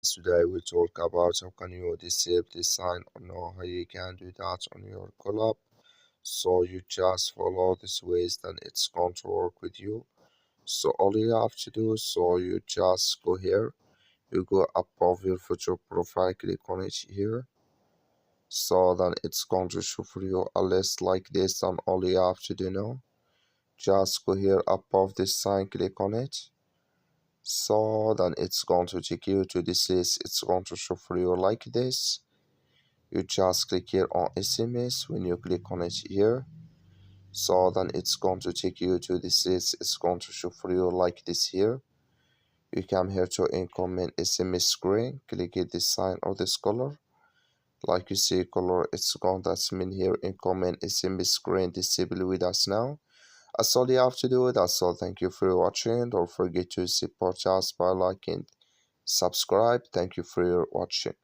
Today we talk about how can you disable this sign or know how you can do that on your CallApp. So you just follow this ways, then it's going to work with you. So all you have to do, so you just go here, you go above your photo profile, click on it here. So then it's going to show for you a list like this, and all you have to do now, just go here above this sign, click on it. So then it's going to take you to this list, it's going to show for you like this. You just click here on SMS. When you click on it here, so then it's going to take you to this list, it's going to show for you like this here. You come here to incoming SMS screen, click it this sign or this color, like you see color, it's gone, that's mean here incoming SMS screen disabled with us now. That's all you have to do. That's all. Thank you for watching. Don't forget to support us by liking, subscribe. Thank you for your watching.